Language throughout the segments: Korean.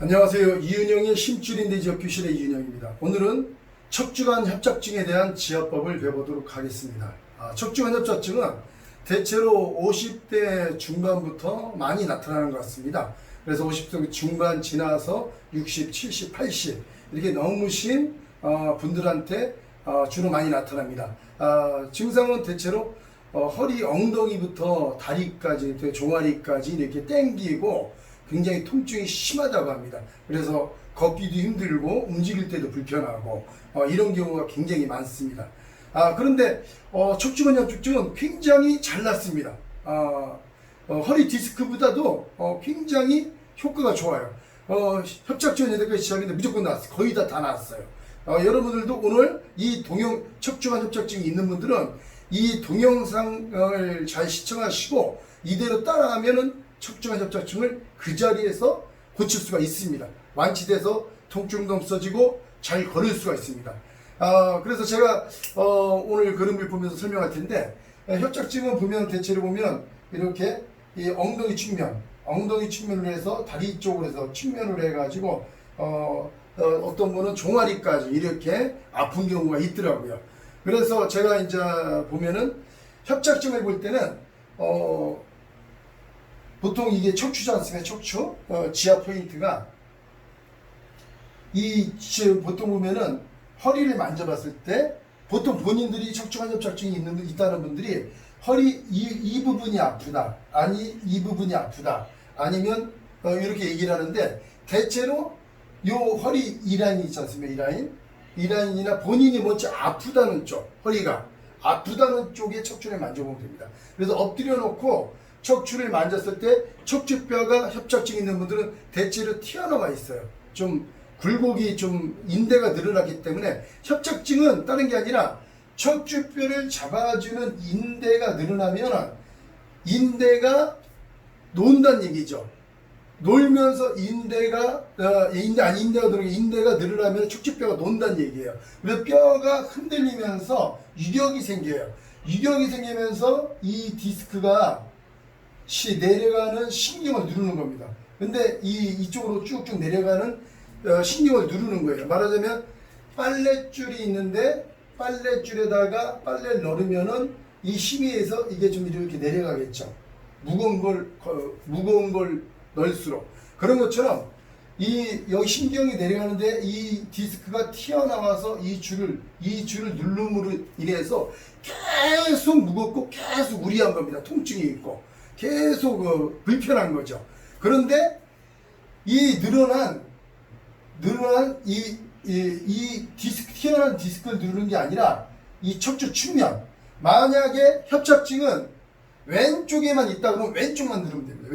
안녕하세요. 이은영의 힘줄인데 지역교실의 이은영입니다. 오늘은 척추관 협착증에 대한 지압법을 배워보도록 하겠습니다. 척추관 협착증은 대체로 50대 중반부터 많이 나타나는 것 같습니다. 그래서 50대 중반 지나서 60, 70, 80 이렇게 넘으신 분들한테 주로 많이 나타납니다. 증상은 대체로 허리 엉덩이부터 다리까지, 종아리까지 이렇게 땡기고 굉장히 통증이 심하다고 합니다. 그래서 걷기도 힘들고 움직일 때도 불편하고 이런 경우가 굉장히 많습니다. 그런데 척추관 협착증은 굉장히 잘 낫습니다. 허리 디스크보다도 굉장히 효과가 좋아요. 협착증은 여태까지 시작했는데 무조건 나왔어요. 거의 다 나왔어요. 여러분들도 오늘 이 척추관 협착증이 있는 분들은 이 동영상을 잘 시청하시고 이대로 따라가면은 척추관 협착증을 그 자리에서 고칠 수가 있습니다. 완치돼서 통증도 없어지고 잘 걸을 수가 있습니다. 그래서 제가 오늘 그림을 보면서 설명할 텐데, 협착증은 보면 대체로 보면 이렇게 이 엉덩이 측면으로 해서 다리 쪽으로 해서 측면으로 해가지고 어떤 분은 종아리까지 이렇게 아픈 경우가 있더라고요. 그래서 제가 이제 보면은 협착증을 볼 때는 보통 이게 척추지 않습니까? 척추 지압 포인트가 보통 보면은 허리를 만져봤을 때 보통 본인들이 척추관 협착증이 있다는 분들이 허리 이 부분이 아프다, 이 부분이 아프다, 아니면 이렇게 얘기를 하는데, 대체로 요 허리 이 라인이 있지 않습니까? 이 라인이나 본인이 먼저 아프다는 쪽, 허리가 아프다는 쪽에 척추를 만져보면 됩니다. 그래서 엎드려 놓고 척추를 만졌을 때 척추뼈가 협착증 있는 분들은 대체로 튀어나와 있어요. 좀 굴곡이 좀 인대가 늘어나기 때문에, 협착증은 다른 게 아니라 척추뼈를 잡아주는 인대가 늘어나면 인대가 논다는 얘기죠. 놀면서 인대가 늘어나면 척추뼈가 논다는 얘기예요. 그래서 뼈가 흔들리면서 유격이 생겨요. 유격이 생기면서 이 디스크가 내려가는 신경을 누르는 겁니다. 근데 이쪽으로 쭉쭉 내려가는 신경을 누르는 거예요. 말하자면 빨랫줄이 있는데 빨랫줄에다가 빨래를 넣으면은 이 힘에 의해서 이게 좀 이렇게 내려가겠죠. 무거운 걸 넣을수록. 그런 것처럼 여기 신경이 내려가는데 이 디스크가 튀어나와서 이 줄을 누름으로 인해서 계속 무겁고 계속 우리한 겁니다. 통증이 있고 계속 불편한 거죠. 그런데 이 늘어난 이 디스크, 튀어나온 디스크를 누르는 게 아니라 이 척추 측면, 만약에 협착증은 왼쪽에만 있다 그러면 왼쪽만 누르면 됩니다.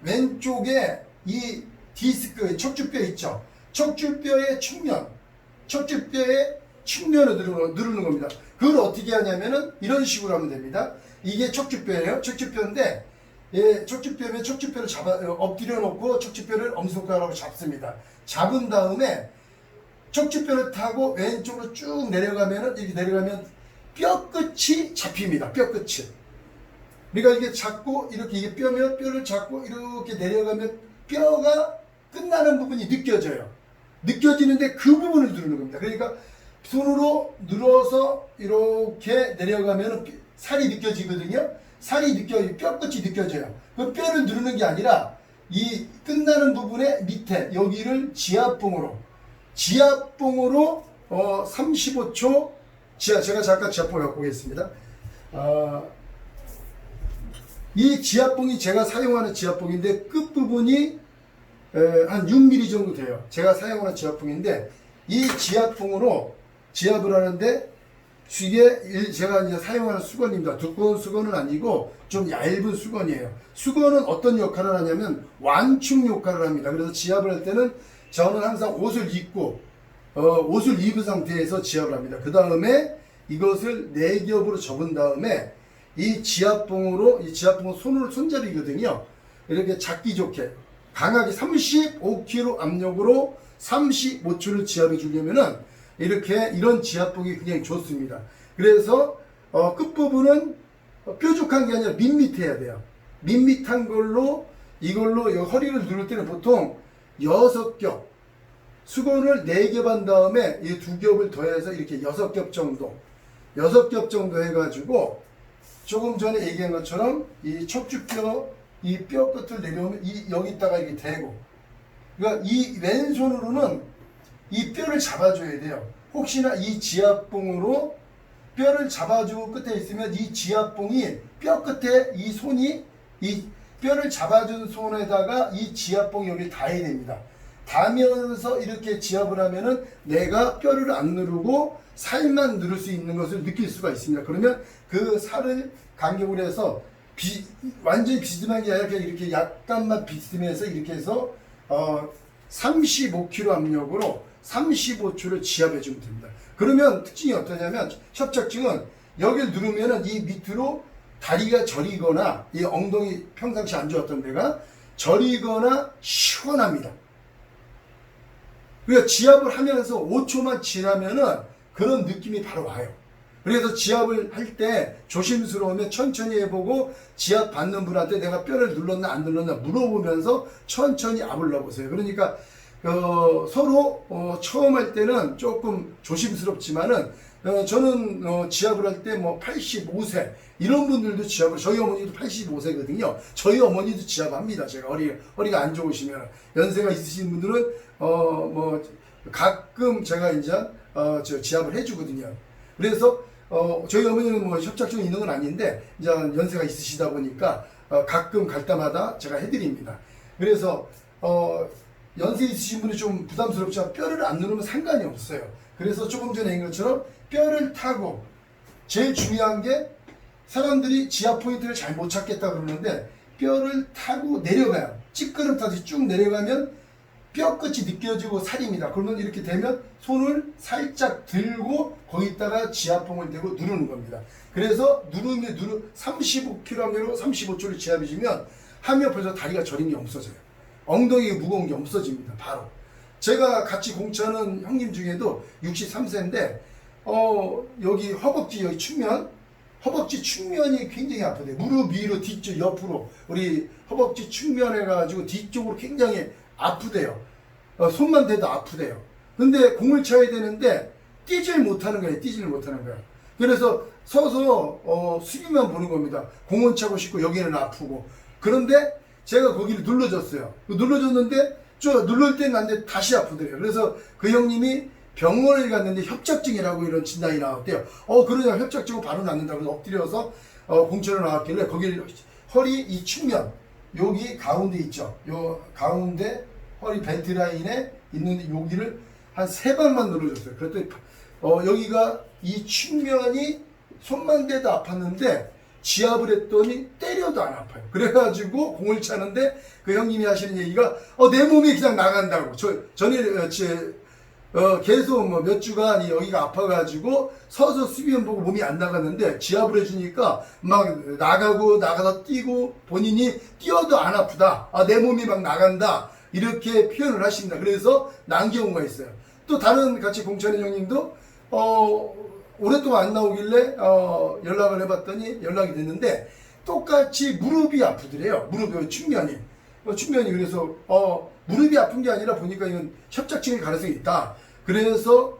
왼쪽에 이 디스크, 척추뼈 있죠. 척추뼈의 측면을 누르는 겁니다. 그걸 어떻게 하냐면은 이런 식으로 하면 됩니다. 이게 척추뼈예요. 척추뼈인데, 척추뼈면 척추뼈를 엎드려 놓고 척추뼈를 엄지손가락으로 잡습니다. 잡은 다음에 척추뼈를 타고 왼쪽으로 쭉 내려가면은, 이렇게 내려가면 뼈 끝이 잡힙니다. 뼈 끝이. 그러니까 이게 잡고, 이렇게 이게 뼈를 잡고 이렇게 내려가면 뼈가 끝나는 부분이 느껴져요. 느껴지는데 그 부분을 누르는 겁니다. 그러니까 손으로 눌러서 이렇게 내려가면 살이 느껴지거든요. 뼈 끝이 느껴져요. 그 뼈를 누르는 게 아니라 이 끝나는 부분의 밑에 여기를 지압봉으로 35초 제가 잠깐 지압봉을 갖고 오겠습니다. 이 지압봉이 제가 사용하는 지압봉인데 끝부분이 한 6mm 정도 돼요. 제가 사용하는 지압봉인데 이 지압봉으로 지압을 하는데, 이게 제가 이제 사용하는 수건입니다. 두꺼운 수건은 아니고 좀 얇은 수건이에요. 수건은 어떤 역할을 하냐면 완충 역할을 합니다. 그래서 지압을 할 때는 저는 항상 옷을 입은 상태에서 지압을 합니다. 그 다음에 이것을 4겹으로 접은 다음에 이 지압봉은 손잡이거든요. 이렇게 잡기 좋게 강하게 35kg 압력으로 35초를 지압해 주려면은 이런 지압봉이 굉장히 좋습니다. 그래서 끝부분은 뾰족한 게 아니라 밋밋해야 돼요. 밋밋한 걸로 이걸로 허리를 누를 때는 보통 6겹, 수건을 4겹 한 다음에 이 2겹을 더해서 이렇게 6겹 정도, 6겹 정도 해가지고 조금 전에 얘기한 것처럼 이 척추뼈, 이 뼈 끝을 내려오면 여기다가 이렇게 대고, 그러니까 이 왼손으로는 이 뼈를 잡아줘야 돼요. 혹시나 이 지압봉으로 뼈를 잡아주고 끝에 있으면 이 지압봉이 뼈 끝에 이 손이 이 뼈를 잡아준 손에다가 이 지압봉 여기 닿아야 됩니다. 닿으면서 이렇게 지압을 하면은 내가 뼈를 안 누르고 살만 누를 수 있는 것을 느낄 수가 있습니다. 그러면 그 살을 간격으로 해서 완전히 비스듬한 게 아니라 이렇게 약간만 비스듬해서 이렇게 해서 35kg 압력으로 35초를 지압해 주면 됩니다. 그러면 특징이 어떠냐면 협착증은 여기를 누르면은 이 밑으로 다리가 저리거나 이 엉덩이 평상시 안 좋았던 데가 저리거나 시원합니다. 그러니까 지압을 하면서 5초만 지나면은 그런 느낌이 바로 와요. 그래서 지압을 할 때 조심스러우면 천천히 해보고 지압 받는 분한테 내가 뼈를 눌렀나 안 눌렀나 물어보면서 천천히 압을 넣어보세요. 그러니까 서로 처음 할 때는 조금 조심스럽지만은 저는 지압을 할 때 뭐 85세 이런 분들도 지압을, 저희 어머니도 85세거든요. 저희 어머니도 지압합니다. 제가 허리가 안 좋으시면, 연세가 있으신 분들은 뭐 가끔 제가 이제 저 지압을 해주거든요. 그래서 저희 어머니는 뭐 협착증이 있는 건 아닌데 이제 연세가 있으시다 보니까 가끔 갈 때마다 제가 해드립니다. 그래서 연세 있으신 분이 좀 부담스럽지만 뼈를 안 누르면 상관이 없어요. 그래서 조금 전에 얘기한 것처럼 뼈를 타고, 제일 중요한 게 사람들이 지압 포인트를 잘 못 찾겠다 그러는데 뼈를 타고 내려가요. 찌끄름 타듯이 쭉 내려가면 뼈 끝이 느껴지고 살입니다. 그러면 이렇게 되면 손을 살짝 들고 거기다가 지압봉을 대고 누르는 겁니다. 그래서 35kg 압력으로 35초를 지압해주면 하면 벌써 다리가 저린 게 없어져요. 엉덩이가 무거운 게 없어집니다. 바로. 제가 같이 공차는 형님 중에도 63세인데 여기 허벅지 여기 측면, 허벅지 측면이 굉장히 아프대요. 무릎 위로 뒤쪽 옆으로 우리 허벅지 측면에 가지고 뒤쪽으로 굉장히 아프대요. 손만 대도 아프대요. 근데 공을 쳐야 되는데 뛰질 못하는 거예요. 뛰질 못하는 거예요. 그래서 서서 수비만 보는 겁니다. 공은 차고 싶고 여기는 아프고. 그런데 제가 거기를 눌러줬어요. 눌러줬는데 누를 때는 안 돼, 다시 아프더래요. 그래서 그 형님이 병원을 갔는데 협착증이라고 이런 진단이 나왔대요. 그러냐, 협착증은 바로 낫는다고 해서 엎드려서 공처로 나왔길래 거기 허리 이 측면, 여기 가운데 있죠. 요 가운데 허리 벨트 라인에 있는데 여기를 한 3번만 눌러줬어요. 그랬더니 여기가 이 측면이 손만 대도 아팠는데 지압을 했더니 때려도 안 아파요. 그래가지고 공을 차는데 그 형님이 하시는 얘기가 내 몸이 그냥 나간다고. 저는 계속 뭐 몇 주간 여기가 아파가지고 서서 수비원 보고 몸이 안 나갔는데 지압을 해주니까 막 나가서 뛰고 본인이 뛰어도 안 아프다. 내 몸이 막 나간다. 이렇게 표현을 하십니다. 그래서 난 경우가 있어요. 또 다른 같이 공차는 형님도 오랫동안 안 나오길래 연락을 해봤더니 연락이 됐는데 똑같이 무릎이 아프더래요. 무릎 측면이 그래서 무릎이 아픈 게 아니라 보니까 이건 협착증일 가능성이 있다. 그래서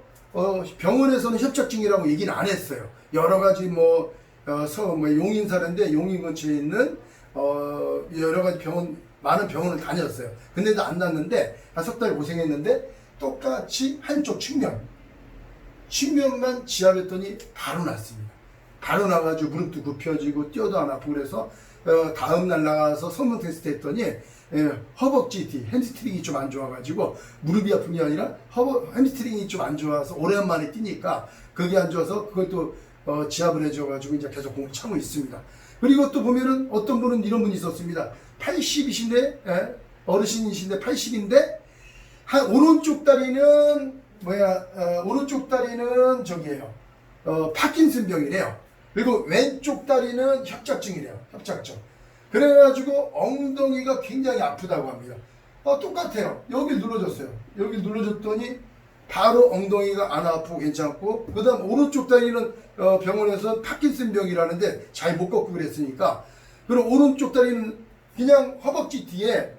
병원에서는 협착증이라고 얘기는 안 했어요. 여러 가지 뭐 용인사인데 용인 근처에 있는 여러 가지 많은 병원을 다녔어요. 근데도 안 났는데 한 석 달 고생했는데 똑같이 한쪽 측면만 지압했더니 바로 났습니다. 바로 나가지고 무릎도 굽혀지고 뛰어도 안 아프고. 그래서 다음날 나가서 성능 테스트 했더니 허벅지 뒤 햄스트링이 좀 안 좋아가지고 무릎이 아픈 게 아니라 햄스트링이 좀 안 좋아서 오랜만에 뛰니까 그게 안 좋아서 그것도 지압을 해줘가지고 이제 계속 공을 차고 있습니다. 그리고 또 보면은 어떤 분은 이런 분이 있었습니다. 80이신데 어르신이신데 80인데 오른쪽 다리는 오른쪽 다리는 저기예요. 파킨슨병이래요. 그리고 왼쪽 다리는 협착증이래요. 협착증. 그래가지고 엉덩이가 굉장히 아프다고 합니다. 똑같아요. 여기 눌러줬어요. 여기 눌러줬더니 바로 엉덩이가 안 아프고 괜찮고, 그 다음 오른쪽 다리는 병원에서 파킨슨병이라는데 잘 못 걷고 그랬으니까, 그럼 오른쪽 다리는 그냥 허벅지 뒤에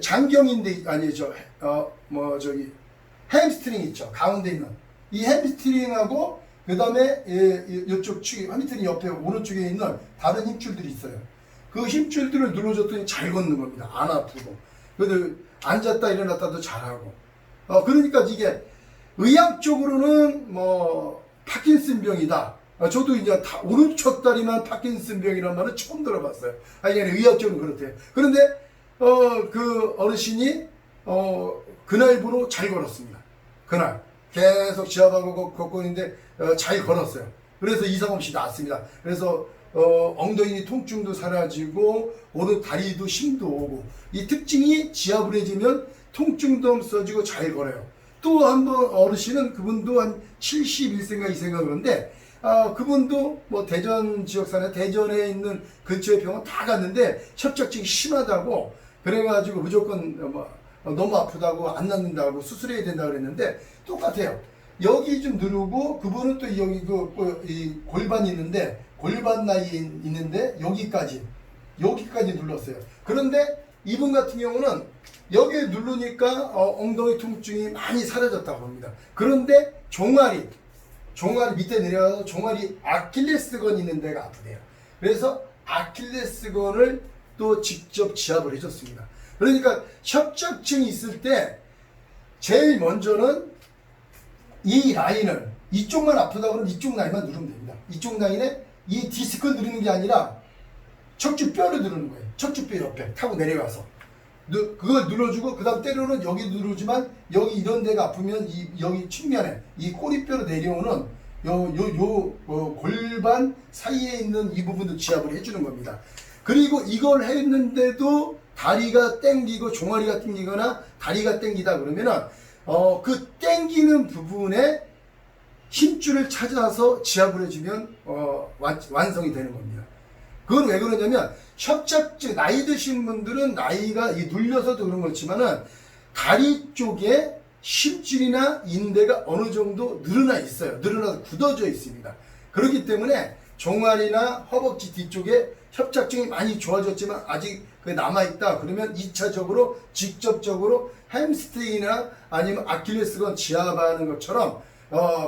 장경인데 아니죠. 저기 햄스트링 있죠. 가운데 있는 이 햄스트링하고 그 다음에 이쪽 축 햄스트링 옆에 오른쪽에 있는 다른 힘줄들이 있어요. 그 힘줄들을 눌러줬더니 잘 걷는 겁니다. 안 아프고. 그래도 앉았다 일어났다도 잘하고. 그러니까 이게 의학적으로는 뭐 파킨슨병이다. 저도 이제 오른쪽 다리만 파킨슨병이라는 말은 처음 들어봤어요. 아니 의학적으로 그렇대요. 그런데 그 어르신이 그날부로 잘 걸었습니다. 그날 계속 지압하고 걷고 있는데 잘 걸었어요. 그래서 이상 없이 나았습니다. 그래서 엉덩이 통증도 사라지고 오른 다리도 힘도 오고 이 특징이 지압을 해주면 통증도 없어지고 잘 걸어요. 또 한 번 어르신은 그분도 한 71세인가 2세인가 그런데 그분도 뭐 대전 지역사나 대전에 있는 근처의 병원 다 갔는데 협착증이 심하다고 그래가지고 무조건 너무 아프다고 안 낫는다고 수술해야 된다고 그랬는데 똑같아요. 여기 좀 누르고 그분은 또 여기 이 골반이 있는데 골반 라인이 있는데 여기까지 눌렀어요. 그런데 이분 같은 경우는 여기에 누르니까 엉덩이 통증이 많이 사라졌다고 합니다. 그런데 종아리 밑에 내려가서 종아리 아킬레스건 있는 데가 아프대요. 그래서 아킬레스건을 또 직접 지압을 해줬습니다. 그러니까 협착증이 있을 때 제일 먼저는 이 라인을 이쪽만 아프다 그러면 이쪽 라인만 누르면 됩니다. 이쪽 라인에 이 디스크 누르는 게 아니라 척추뼈를 누르는 거예요. 척추뼈 옆에 타고 내려가서 그걸 눌러주고 그 다음 때로는 여기 누르지만 여기 이런 데가 아프면 여기 측면에 이 꼬리뼈로 내려오는 골반 사이에 있는 이 부분도 지압을 해주는 겁니다. 그리고 이걸 했는데도 다리가 땡기고 종아리가 땡기거나 다리가 땡기다 그러면은 그 땡기는 부분에 힘줄을 찾아서 지압을 해주면 완성이 되는 겁니다. 그건 왜 그러냐면 협착증 나이 드신 분들은 나이가 눌려서도 그런 거지만은 다리 쪽에 힘줄이나 인대가 어느 정도 늘어나 있어요. 늘어나서 굳어져 있습니다. 그렇기 때문에 종아리나 허벅지 뒤쪽에 협착증이 많이 좋아졌지만 아직 남아있다 그러면 2차적으로 직접적으로 햄스트링이나 아니면 아킬레스건 지압하는 것처럼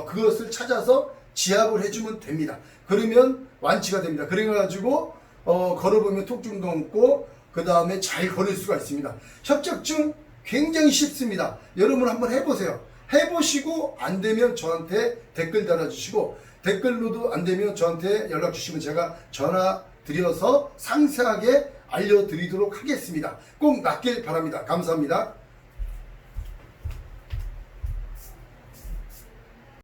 그것을 찾아서 지압을 해주면 됩니다. 그러면 완치가 됩니다. 그래가지고 걸어보면 통증도 없고 그 다음에 잘 걸을 수가 있습니다. 협착증 굉장히 쉽습니다. 여러분 한번 해보세요. 해보시고 안되면 저한테 댓글 달아주시고 댓글로도 안되면 저한테 연락 주시면 제가 전화 드려서 상세하게 알려드리도록 하겠습니다. 꼭 낫길 바랍니다. 감사합니다.